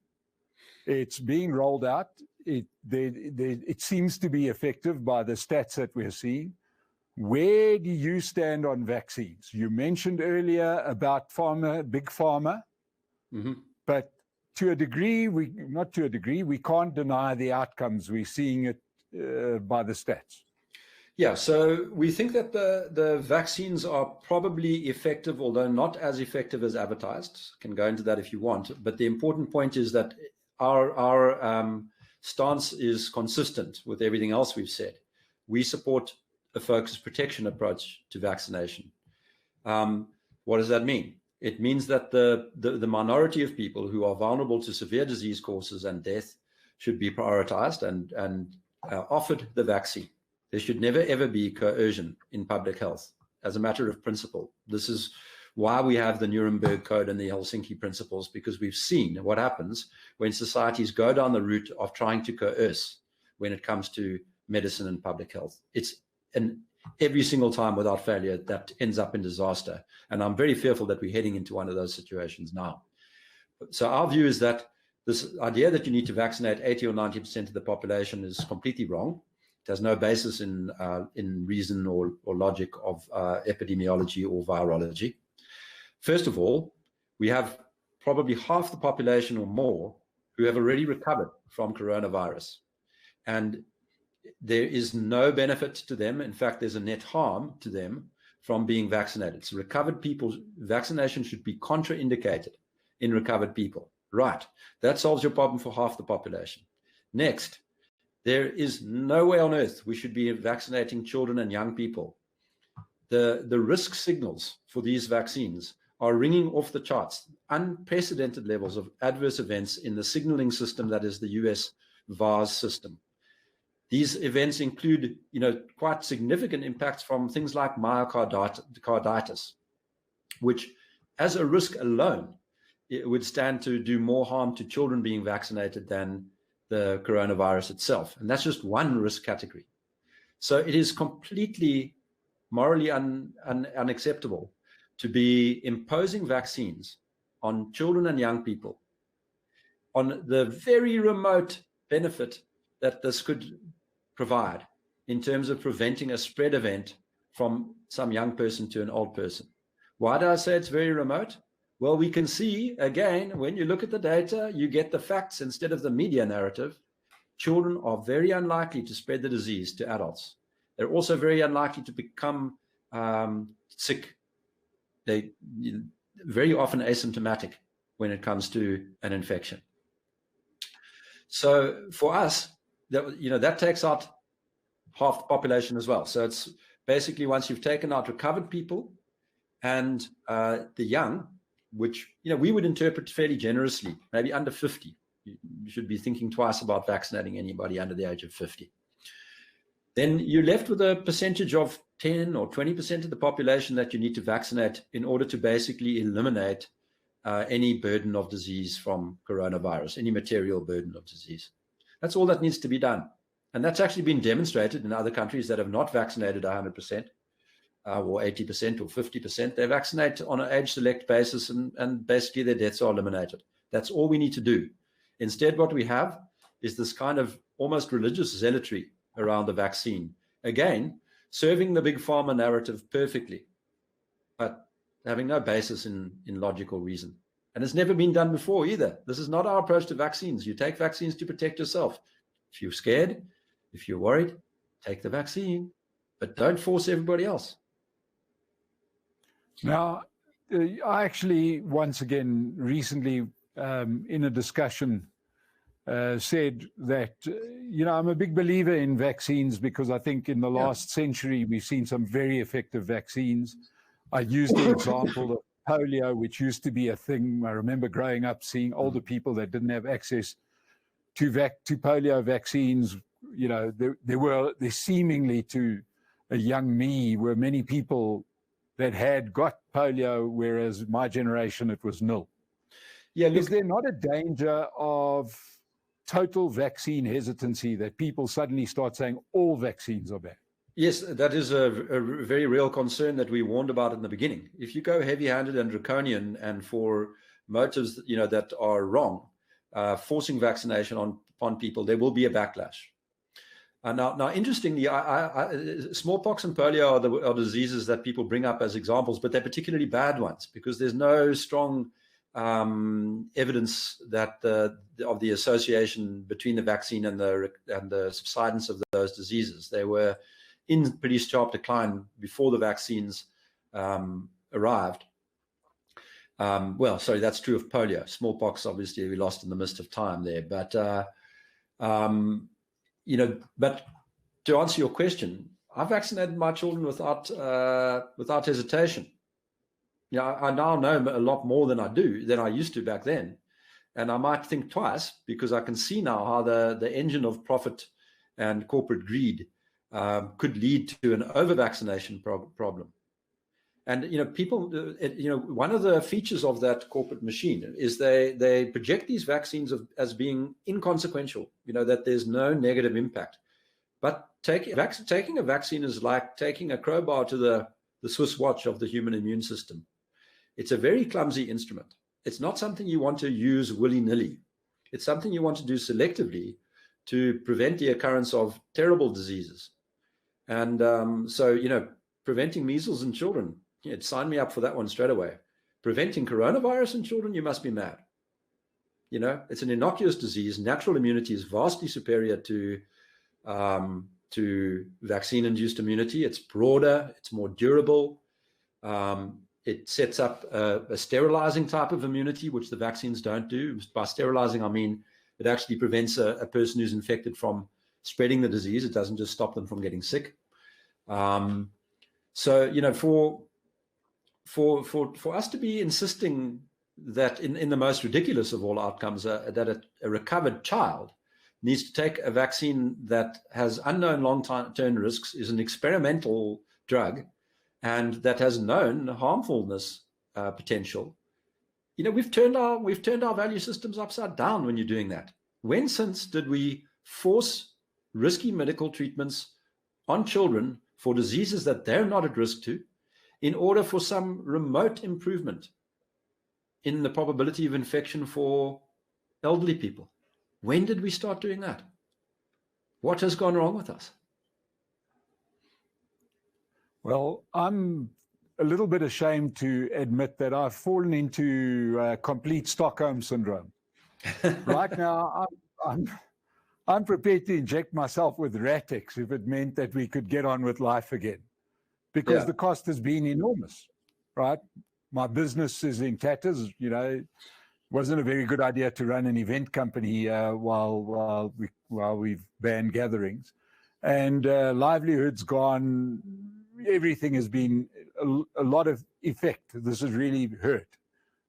It's being rolled out. It seems to be effective by the stats that we're seeing. Where do you stand on vaccines? You mentioned earlier about big pharma, but to a degree, not to a degree, we can't deny the outcomes. We're seeing it by the stats. Yeah, so we think that the vaccines are probably effective, although not as effective as advertised. Can go into that if you want. But the important point is that our stance is consistent with everything else we've said. We support a focused protection approach to vaccination. What does that mean? It means that the minority of people who are vulnerable to severe disease courses and death should be prioritized and offered the vaccine. There should never, ever be coercion in public health as a matter of principle. This is why we have the Nuremberg Code and the Helsinki Principles, because we've seen what happens when societies go down the route of trying to coerce when it comes to medicine and public health. Every single time without failure, that ends up in disaster. And I'm very fearful that we're heading into one of those situations now. So our view is that this idea that you need to vaccinate 80 or 90% of the population is completely wrong. It has no basis in reason or logic of epidemiology or virology. First of all, we have probably half the population or more who have already recovered from coronavirus. And there is no benefit to them. In fact, there's a net harm to them from being vaccinated. So recovered people, vaccination should be contraindicated in recovered people. Right. That solves your problem for half the population. Next, there is no way on earth we should be vaccinating children and young people. The risk signals for these vaccines are ringing off the charts. Unprecedented levels of adverse events in the signaling system that is the US VAERS system. These events include, quite significant impacts from things like myocarditis, which as a risk alone, it would stand to do more harm to children being vaccinated than the coronavirus itself. And that's just one risk category. So it is completely morally unacceptable to be imposing vaccines on children and young people on the very remote benefit that this could provide in terms of preventing a spread event from some young person to an old person. Why do I say it's very remote? Well, we can see, again, when you look at the data, you get the facts instead of the media narrative. Children are very unlikely to spread the disease to adults. They're also very unlikely to become sick. They're very often asymptomatic when it comes to an infection. So for us, that takes out half the population as well. So it's basically once you've taken out recovered people and the young, which we would interpret fairly generously, maybe under 50. You should be thinking twice about vaccinating anybody under the age of 50. Then you're left with a percentage of 10 or 20% of the population that you need to vaccinate in order to basically eliminate any burden of disease from coronavirus, any material burden of disease. That's all that needs to be done. And that's actually been demonstrated in other countries that have not vaccinated 100%. Or 80% or 50%, they vaccinate on an age select basis and basically their deaths are eliminated. That's all we need to do. Instead, what we have is this kind of almost religious zealotry around the vaccine. Again, serving the big pharma narrative perfectly, but having no basis in logical reason. And it's never been done before either. This is not our approach to vaccines. You take vaccines to protect yourself. If you're scared, if you're worried, take the vaccine, but don't force everybody else. Now, I actually, once again, recently in a discussion said that, I'm a big believer in vaccines because I think in the last century, we've seen some very effective vaccines. I used the example of polio, which used to be a thing. I remember growing up seeing older people that didn't have access to polio vaccines. There seemingly to a young me were many people that had got polio, whereas my generation, it was nil. Yeah, is there not a danger of total vaccine hesitancy that people suddenly start saying all vaccines are bad? Yes, that is a very real concern that we warned about in the beginning. If you go heavy-handed and draconian and for motives that are wrong, forcing vaccination upon people, there will be a backlash. Now, interestingly, smallpox and polio are diseases that people bring up as examples, but they're particularly bad ones because there's no strong evidence that of the association between the vaccine and the subsidence of those diseases. They were in pretty sharp decline before the vaccines arrived. Well, sorry, that's true of polio. Smallpox, obviously, we lost in the midst of time there, but you know, but to answer your question, I vaccinated my children without hesitation. Yeah, I now know a lot more than I used to back then, and I might think twice because I can see now how the engine of profit and corporate greed could lead to an over-vaccination problem. And people, one of the features of that corporate machine is they project these vaccines as being inconsequential. That there's no negative impact. But taking a vaccine is like taking a crowbar to the Swiss watch of the human immune system. It's a very clumsy instrument. It's not something you want to use willy-nilly. It's something you want to do selectively to prevent the occurrence of terrible diseases. And so preventing measles in children, sign me up for that one straight away. Preventing coronavirus in children, you must be mad. It's an innocuous disease. Natural immunity is vastly superior to vaccine-induced immunity. It's broader, it's more durable. It sets up a sterilizing type of immunity, which the vaccines don't do. By sterilizing, I mean it actually prevents a person who's infected from spreading the disease. It doesn't just stop them from getting sick. So, for us to be insisting that in the most ridiculous of all outcomes, that a recovered child needs to take a vaccine that has unknown long-term risks, is an experimental drug, and that has known harmfulness potential. We've turned our value systems upside down when you're doing that. When since did we force risky medical treatments on children for diseases that they're not at risk to, in order for some remote improvement in the probability of infection for elderly people? When did we start doing that? What has gone wrong with us? Well, I'm a little bit ashamed to admit that I've fallen into complete Stockholm syndrome. Right now, I'm prepared to inject myself with Ratex if it meant that we could get on with life again, because the cost has been enormous, right? My business is in tatters. It wasn't a very good idea to run an event company while we've banned gatherings, and livelihood's gone. Everything has been a lot of effect. This has really hurt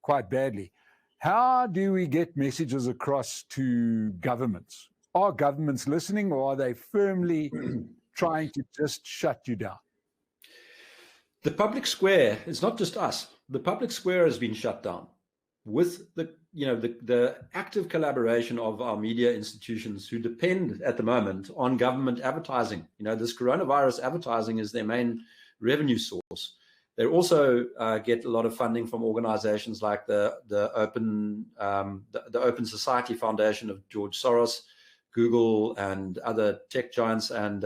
quite badly. How do we get messages across to governments? Are governments listening, or are they firmly trying to just shut you down? The public square, it's not just us. The public square has been shut down with the active collaboration of our media institutions, who depend at the moment on government advertising. This coronavirus advertising is their main revenue source. They also get a lot of funding from organizations like the Open Society Foundation of George Soros, Google, and other tech giants, and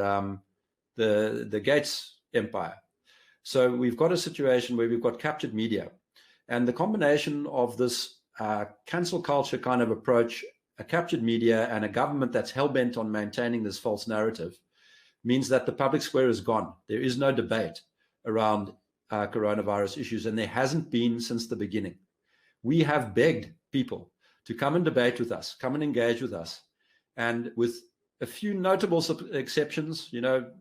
the Gates empire. So we've got a situation where we've got captured media, and the combination of this cancel culture kind of approach, a captured media, and a government that's hell-bent on maintaining this false narrative means that the public square is gone. There is no debate around coronavirus issues, and there hasn't been since the beginning. We have begged people to come and debate with us, come and engage with us, and with a few notable exceptions,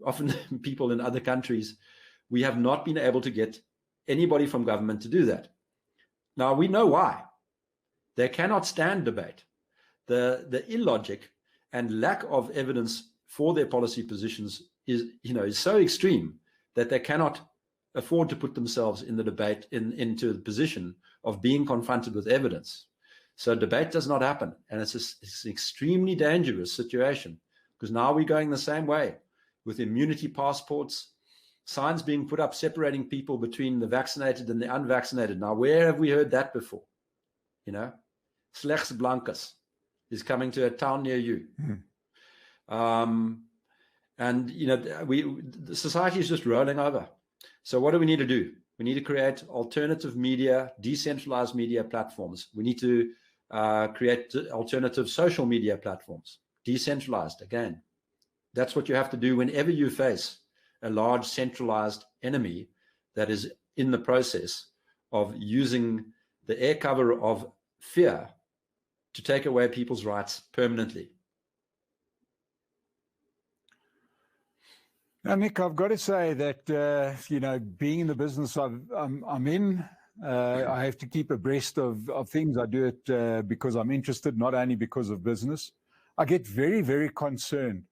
often people in other countries, we have not been able to get anybody from government to do that. Now, we know why. They cannot stand debate. The illogic and lack of evidence for their policy positions is so extreme that they cannot afford to put themselves in the debate into the position of being confronted with evidence. So debate does not happen, and it's an extremely dangerous situation, because now we're going the same way with immunity passports, signs being put up separating people between the vaccinated and the unvaccinated. Now, where have we heard that before? Slechts Blancas is coming to a town near you. And, the society is just rolling over. So what do we need to do? We need to create alternative media, decentralized media platforms. We need to create alternative social media platforms, decentralized again. That's what you have to do whenever you face a large centralized enemy that is in the process of using the air cover of fear to take away people's rights permanently. Now, Nick, I've got to say that, being in the business I'm in, I have to keep abreast of things. I do it because I'm interested, not only because of business. I get very, very concerned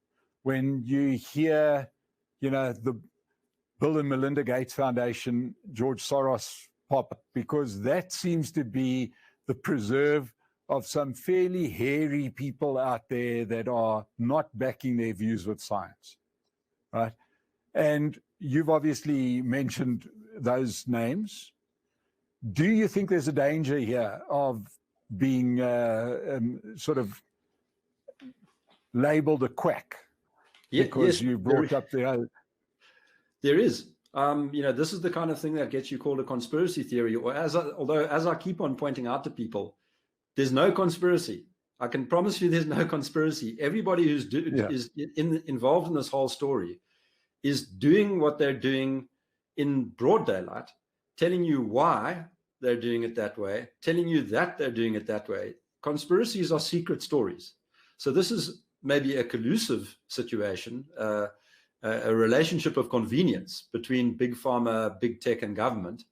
when you hear, the Bill and Melinda Gates Foundation, George Soros pop up, because that seems to be the preserve of some fairly hairy people out there that are not backing their views with science, right? And you've obviously mentioned those names. Do you think there's a danger here of being sort of labeled a quack? Because you brought up the... There is. This is the kind of thing that gets you called a conspiracy theory, or although as I keep on pointing out to people, there's no conspiracy. I can promise you there's no conspiracy. Everybody who's is involved in this whole story is doing what they're doing in broad daylight, telling you why they're doing it that way, telling you that they're doing it that way. Conspiracies are secret stories. So this is maybe a collusive situation, a relationship of convenience between big pharma, big tech, and government.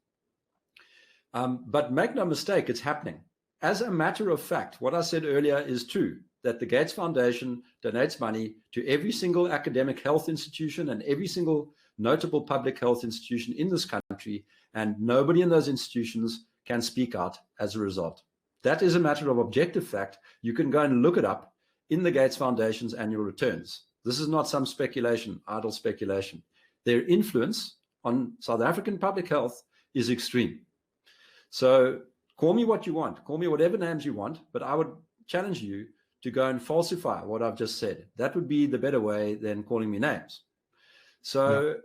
But make no mistake, it's happening. As a matter of fact, what I said earlier is true, that the Gates Foundation donates money to every single academic health institution and every single notable public health institution in this country, and nobody in those institutions can speak out as a result. That is a matter of objective fact. You can go and look it up in the Gates Foundation's annual returns. This is not some speculation, idle speculation. Their influence on South African public health is extreme. So call me what you want, call me whatever names you want, but I would challenge you to go and falsify what I've just said. That would be the better way than calling me names. So,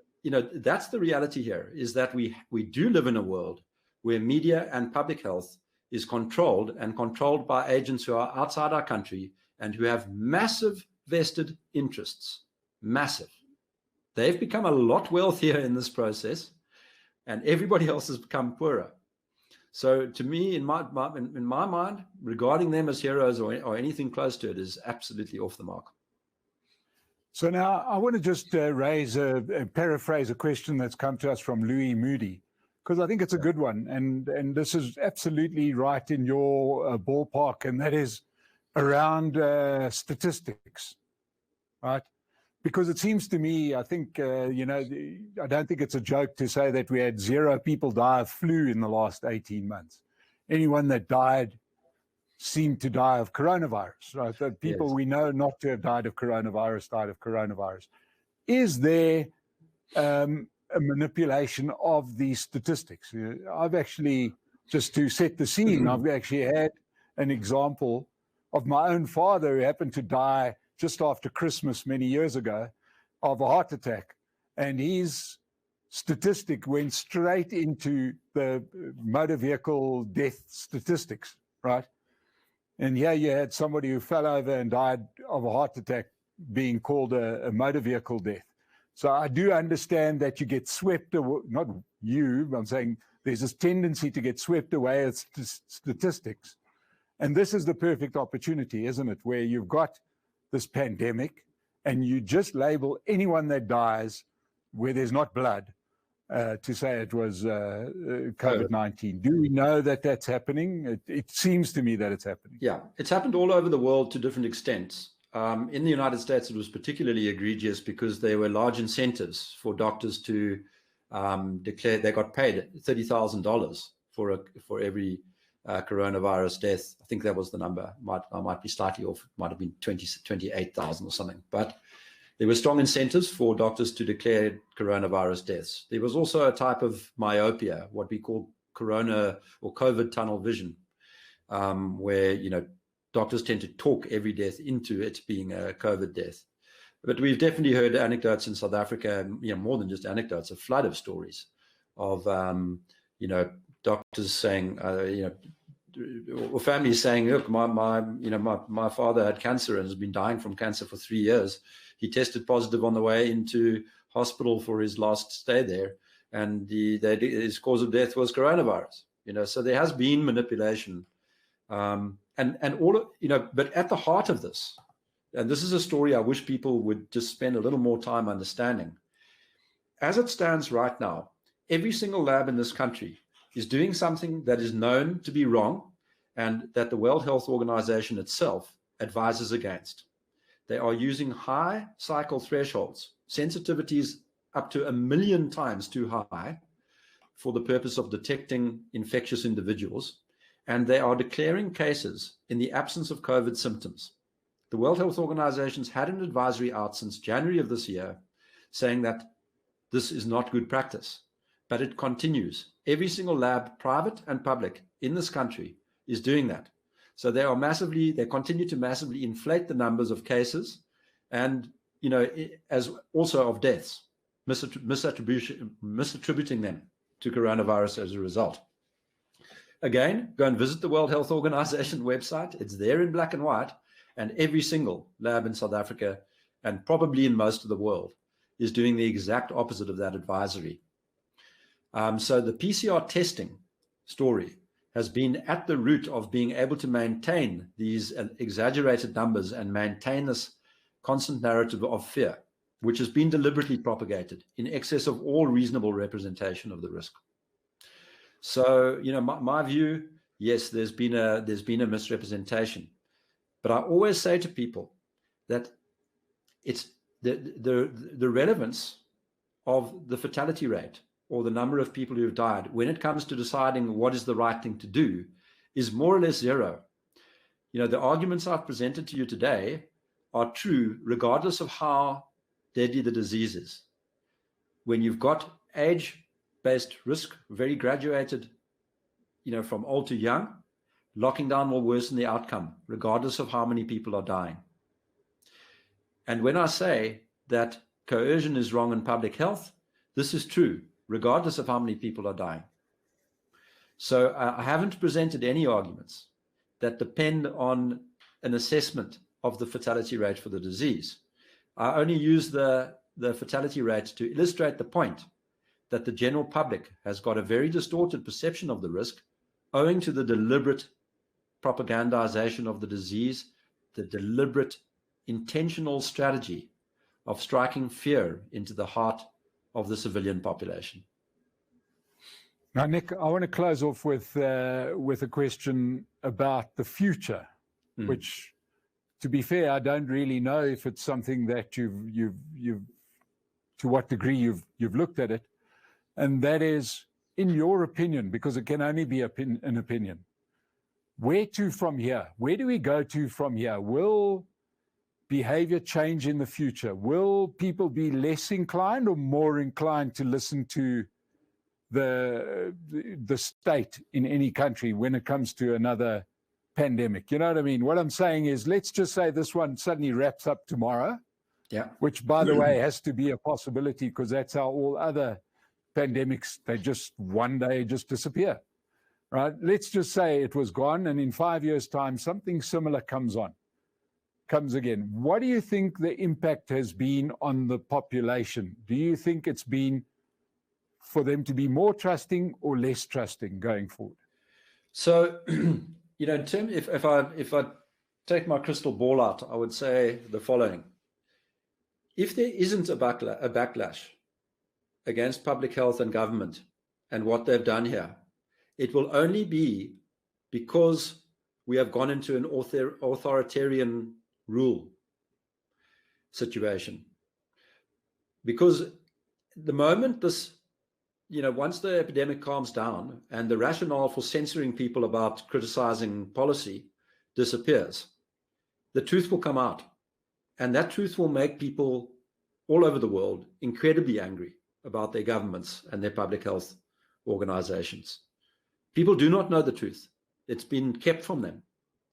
that's the reality here, is that we do live in a world where media and public health is controlled by agents who are outside our country and who have massive vested interests, massive. They've become a lot wealthier in this process, and everybody else has become poorer. So to me, in my mind, regarding them as heroes or anything close to it is absolutely off the mark. So now I want to just paraphrase a question that's come to us from Louis Moody, because I think it's a good one. And this is absolutely right in your ballpark, and that is around statistics, right? Because it seems to me, I think, I don't think it's a joke to say that we had 0 people die of flu in the last 18 months. Anyone that died seemed to die of coronavirus, right? The people we know not to have died of coronavirus died of coronavirus. Is there a manipulation of these statistics? I've actually, just to set the scene, I've actually had an example of my own father who happened to die just after Christmas many years ago of a heart attack. And his statistic went straight into the motor vehicle death statistics, right? And here you had somebody who fell over and died of a heart attack being called a motor vehicle death. So I do understand that you get swept away, not you, I'm saying there's this tendency to get swept away at statistics. And this is the perfect opportunity, isn't it? Where you've got this pandemic and you just label anyone that dies where there's not blood to say it was COVID-19. Do we know that that's happening? It seems to me that it's happening. Yeah, it's happened all over the world to different extents. In the United States, it was particularly egregious because there were large incentives for doctors to declare. They got paid $30,000 for every coronavirus death. I think that was the number. I might be slightly off. It might have been 28,000 or something. But there were strong incentives for doctors to declare coronavirus deaths. There was also a type of myopia, what we call corona or COVID tunnel vision, where doctors tend to talk every death into it being a COVID death. But we've definitely heard anecdotes in South Africa, more than just anecdotes, a flood of stories of, doctors saying, or families saying, look, my father had cancer and has been dying from cancer for 3 years. He tested positive on the way into hospital for his last stay there, and his cause of death was coronavirus. So there has been manipulation, and all but at the heart of this, and this is a story I wish people would just spend a little more time understanding. As it stands right now, every single lab in this country is doing something that is known to be wrong and that the World Health Organization itself advises against. They are using high cycle thresholds, sensitivities up to 1 million times too high for the purpose of detecting infectious individuals, and they are declaring cases in the absence of COVID symptoms. The World Health Organization's had an advisory out since January of this year saying that this is not good practice, but it continues. Every single lab, private and public, in this country is doing that. So they continue to massively inflate the numbers of cases and, as also of deaths, misattributing them to coronavirus as a result. Again, go and visit the World Health Organization website. It's there in black and white, and every single lab in South Africa, and probably in most of the world, is doing the exact opposite of that advisory. So the PCR testing story has been at the root of being able to maintain these exaggerated numbers and maintain this constant narrative of fear, which has been deliberately propagated in excess of all reasonable representation of the risk. So, my view, yes, there's been a misrepresentation, but I always say to people that it's the relevance of the fatality rate or the number of people who have died when it comes to deciding what is the right thing to do is more or less zero. The arguments I've presented to you today are true regardless of how deadly the disease is. When you've got age-based risk, very graduated, from old to young, locking down will worsen the outcome, regardless of how many people are dying. And when I say that coercion is wrong in public health, this is true, regardless of how many people are dying. So I haven't presented any arguments that depend on an assessment of the fatality rate for the disease. I only use the fatality rate to illustrate the point that the general public has got a very distorted perception of the risk owing to the deliberate propagandization of the disease, the deliberate intentional strategy of striking fear into the heart of the civilian population. Now, Nick, I want to close off with a question about the future, which, to be fair, I don't really know if it's something that you've to what degree you've looked at it, and that is, in your opinion, because it can only be an opinion, where to from here? Where do we go to from here? Will behavior change in the future? Will people be less inclined or more inclined to listen to the state in any country when it comes to another pandemic? You know what I mean? What I'm saying is, let's just say this one suddenly wraps up tomorrow, which, by the way, has to be a possibility because that's how all other pandemics, they just one day just disappear, right? Let's just say it was gone, and in 5 years' time, something similar comes again. What do you think the impact has been on the population? Do you think it's been for them to be more trusting or less trusting going forward? So, in terms, if I take my crystal ball out, I would say the following: if there isn't a backlash against public health and government and what they've done here, it will only be because we have gone into an authoritarian rule situation. Because the moment this, once the epidemic calms down and the rationale for censoring people about criticizing policy disappears, the truth will come out. And that truth will make people all over the world incredibly angry about their governments and their public health organizations. People do not know the truth. It's been kept from them.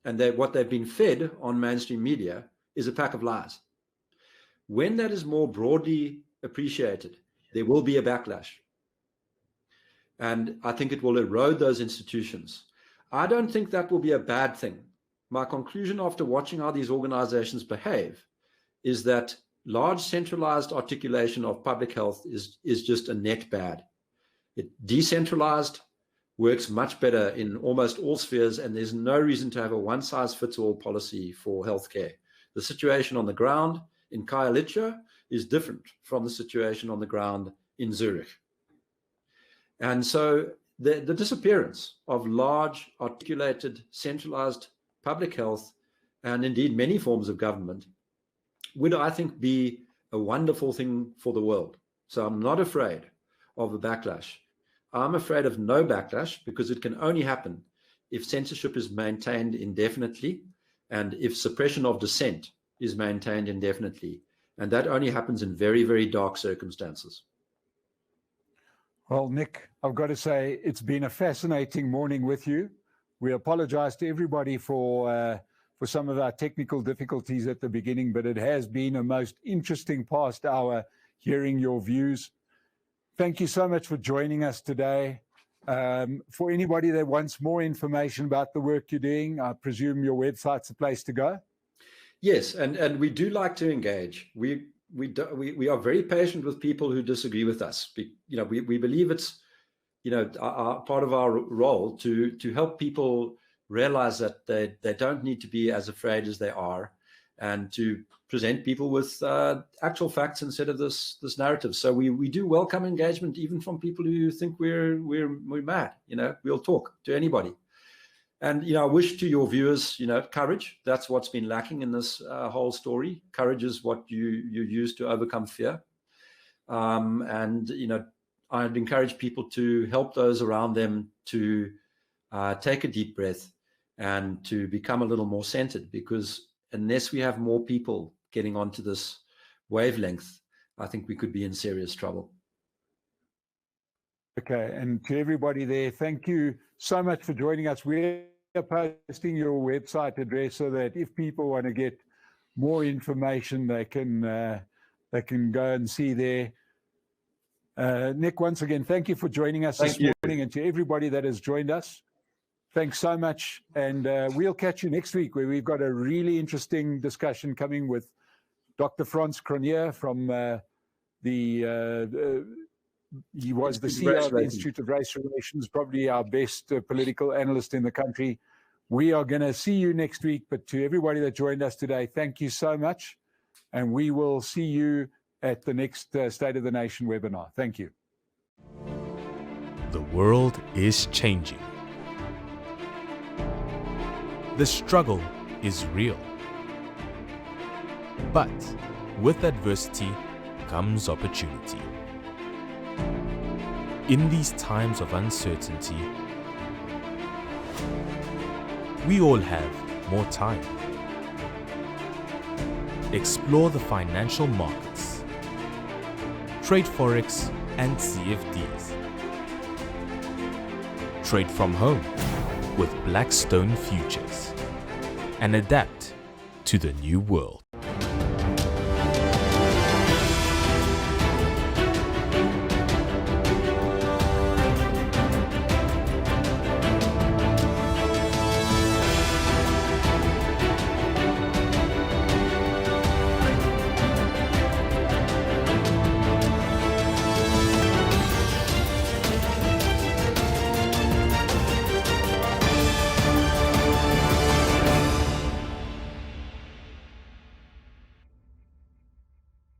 And what they've been fed on mainstream media is a pack of lies. when that is more broadly appreciated, there will be a backlash. And I think it will erode those institutions. I don't think that will be a bad thing. My conclusion after watching how these organizations behave is that large centralized articulation of public health is just a net bad. Decentralized works much better in almost all spheres, and there's no reason to have a one-size-fits-all policy for healthcare. The situation on the ground in Khayelitsha is different from the situation on the ground in Zurich. And so the disappearance of large, articulated, centralized public health, and indeed many forms of government, would, I think, be a wonderful thing for the world. So I'm not afraid of a backlash. I'm afraid of no backlash, because it can only happen if censorship is maintained indefinitely and if suppression of dissent is maintained indefinitely. And that only happens in very, very dark circumstances. Well, Nick, I've got to say, it's been a fascinating morning with you. We apologize to everybody for some of our technical difficulties at the beginning, but it has been a most interesting past hour hearing your views. Thank you so much for joining us today. For anybody that wants more information about the work you're doing, I presume your website's a place to go? Yes, and we do like to engage. We are very patient with people who disagree with us. We believe it's part of our role to help people realize that they don't need to be as afraid as they are, and to present people with actual facts instead of this narrative. So we do welcome engagement, even from people who think we're mad. We'll talk to anybody. And I wish to your viewers, courage. That's what's been lacking in this whole story. Courage is what you use to overcome fear. I'd encourage people to help those around them to take a deep breath and to become a little more centered, because unless we have more people getting onto this wavelength, I think we could be in serious trouble. Okay, and to everybody there, thank you so much for joining us. We're posting your website address so that if people want to get more information, they can go and see there. Nick, once again, thank you for joining us this morning, and to everybody that has joined us, thanks so much. And we'll catch you next week, where we've got a really interesting discussion coming with Dr. Franz Cronier from he was the CEO of the Institute of Race Relations, probably our best political analyst in the country. We are going to see you next week, but to everybody that joined us today, thank you so much. And we will see you at the next State of the Nation webinar. Thank you. The world is changing. The struggle is real. But with adversity comes opportunity. In these times of uncertainty, we all have more time. Explore the financial markets, trade Forex and CFDs. Trade from home with BlackStone Futures and adapt to the new world.